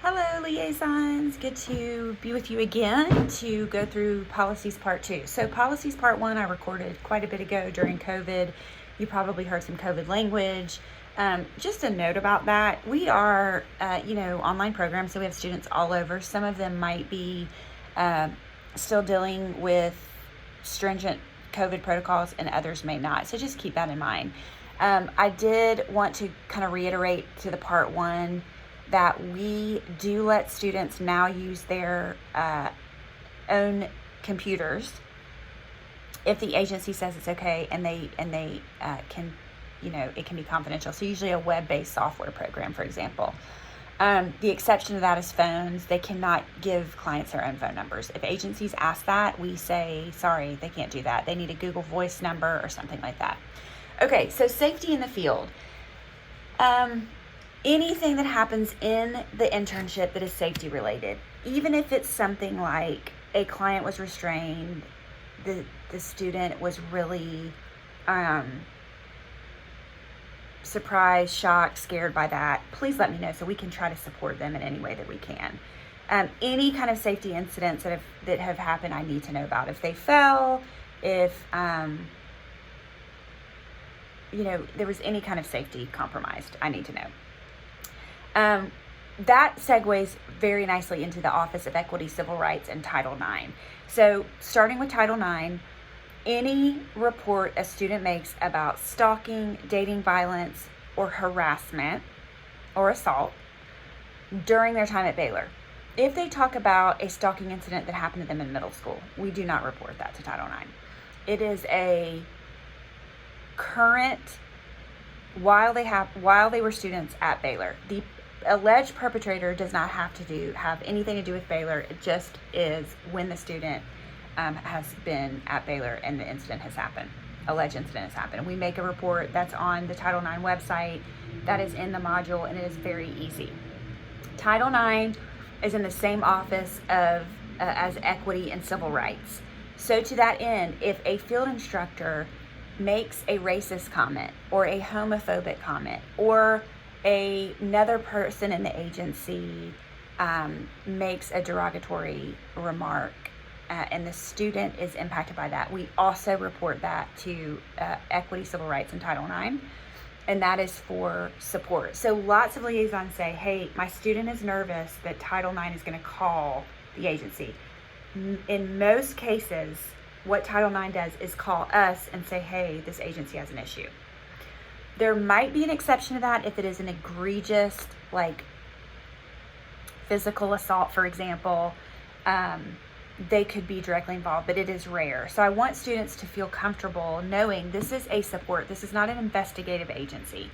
Hello, liaisons. Good to be with you again to go through policies part 2. So, policies part 1 I recorded quite a bit ago during COVID. You probably heard some COVID language. Just a note about that. We are, online programs, so we have students all over. Some of them might be still dealing with stringent COVID protocols, and others may not. So, just keep that in mind. I did want to kind of reiterate to the part 1 that we do let students now use their own computers if the agency says it's okay, and they can, it can be confidential. So usually a web-based software program, for example. The exception to that is phones. They cannot give clients their own phone numbers. If agencies ask that, we say, sorry, they can't do that. They need a Google Voice number or something like that. Okay, so safety in the field. Anything that happens in the internship that is safety related, even if it's something like a client was restrained, the student was really surprised, shocked, scared by that, please let me know so we can try to support them in any way that we can. Any kind of safety incidents that have happened, I need to know about. If they fell, if there was any kind of safety compromised, I need to know. That segues very nicely into the Office of Equity, Civil Rights, and Title IX. So starting with Title IX, any report a student makes about stalking, dating violence, or harassment or assault during their time at Baylor. If they talk about a stalking incident that happened to them in middle school, we do not report that to Title IX. It is a current, while they were students at Baylor. The alleged perpetrator does not have anything to do with Baylor. It just is when the student has been at Baylor and the incident has happened. Alleged incident has happened. We make a report that's on the Title IX website. That is in the module, and it is very easy. Title IX is in the same office as Equity and Civil Rights. So to that end, if a field instructor makes a racist comment or a homophobic comment, or another person in the agency makes a derogatory remark, and the student is impacted by that, we also report that to Equity, Civil Rights, and Title IX, and that is for support. So lots of liaisons say, hey, my student is nervous that Title IX is going to call the agency. In most cases, what Title IX does is call us and say, hey, this agency has an issue. There might be an exception to that if it is an egregious, like physical assault, for example. They could be directly involved, but it is rare. So I want students to feel comfortable knowing this is a support. This is not an investigative agency.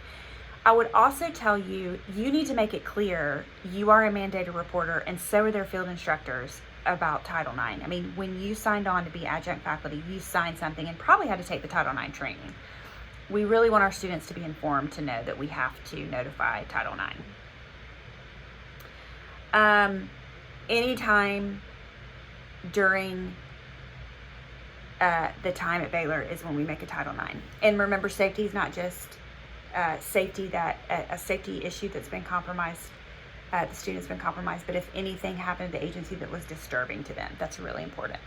I would also tell you, you need to make it clear you are a mandated reporter, and so are their field instructors, about Title IX. I mean, when you signed on to be adjunct faculty, you signed something and probably had to take the Title IX training. We really want our students to be informed to know that we have to notify Title IX. Anytime during the time at Baylor is when we make a Title IX. And remember, safety is not just a safety issue that's been compromised, the student's been compromised, but if anything happened to the agency that was disturbing to them, that's really important.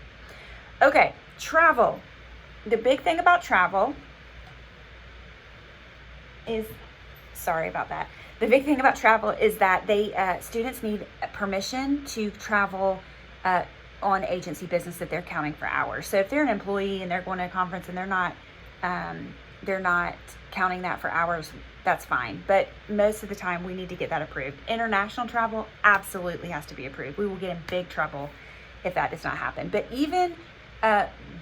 Okay, travel. The big thing about travel is, the big thing about travel is that students need permission to travel on agency business that they're counting for hours. So if they're an employee and they're going to a conference and they're not counting that for hours, that's fine. But most of the time we need to get that approved. International travel absolutely has to be approved. We will get in big trouble if that does not happen. But even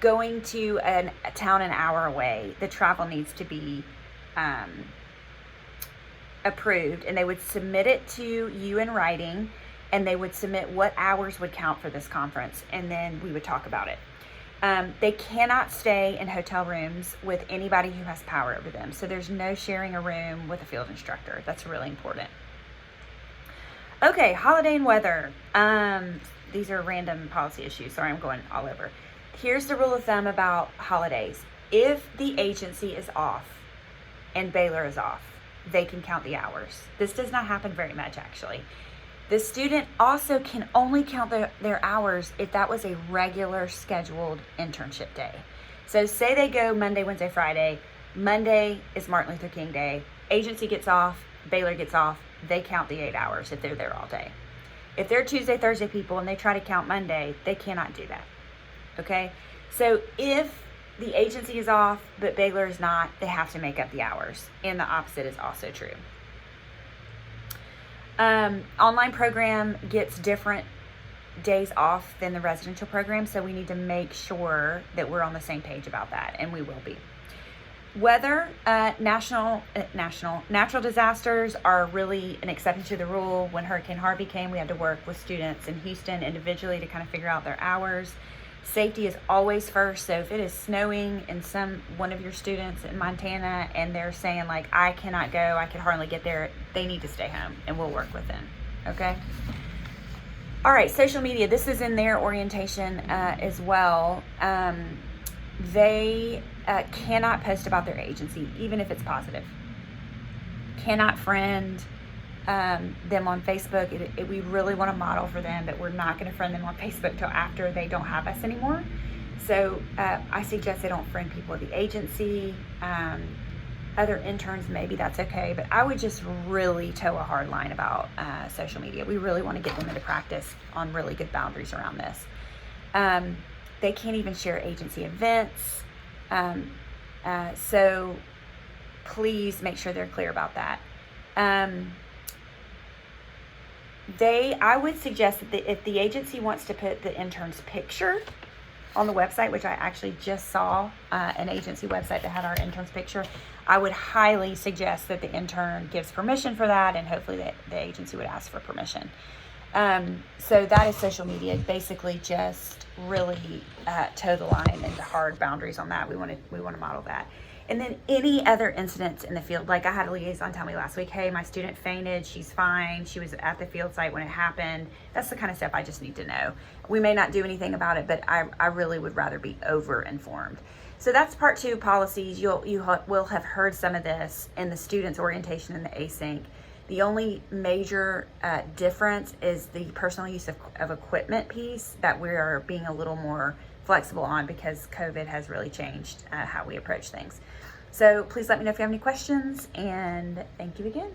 going to a town an hour away, the travel needs to be approved, and they would submit it to you in writing, and they would submit what hours would count for this conference, and then we would talk about it. They cannot stay in hotel rooms with anybody who has power over them. So there's no sharing a room with a field instructor. That's really important. Okay, holiday and weather. These are random policy issues. Sorry, I'm going all over. Here's the rule of thumb about holidays. If the agency is off and Baylor is off, they can count the hours. This does not happen very much, actually. The student also can only count their hours if that was a regular scheduled internship day. So say they go Monday, Wednesday, Friday. Monday is Martin Luther King Day. Agency gets off, Baylor gets off. They count the 8 hours if they're there all day. If they're Tuesday, Thursday people and they try to count Monday, they cannot do that. Okay? So if the agency is off, but Baylor is not, they have to make up the hours. And the opposite is also true. Online program gets different days off than the residential program, so we need to make sure that we're on the same page about that, and we will be. Weather, natural disasters are really an exception to the rule. When Hurricane Harvey came, we had to work with students in Houston individually to kind of figure out their hours. Safety is always first. So if it is snowing and one of your students in Montana and they're saying like, I cannot go, I can hardly get there, they need to stay home and we'll work with them. Okay. All right. Social media. This is in their orientation as well. They cannot post about their agency, even if it's positive. Cannot friend them on Facebook. We really want to model for them that we're not going to friend them on Facebook till after they don't have us anymore. So I suggest they don't friend people at the agency. Other interns, maybe that's okay, but I would just really toe a hard line about social media. We really want to get them into practice on really good boundaries around this. They can't even share agency events. So please make sure they're clear about that. I would suggest that if the agency wants to put the intern's picture on the website, which I actually just saw an agency website that had our intern's picture, I would highly suggest that the intern gives permission for that, and hopefully the agency would ask for permission. So that is social media. Basically just really toe the line and hard boundaries on that. We want to model that. And then any other incidents in the field, like I had a liaison tell me last week, hey, my student fainted, she's fine, she was at the field site when it happened. That's the kind of stuff I just need to know. We may not do anything about it, but I really would rather be over-informed. So that's part 2, policies. You will have heard some of this in the students' orientation in the async. The only major difference is the personal use of equipment piece that we are being a little more flexible on because COVID has really changed how we approach things. So please let me know if you have any questions, and thank you again.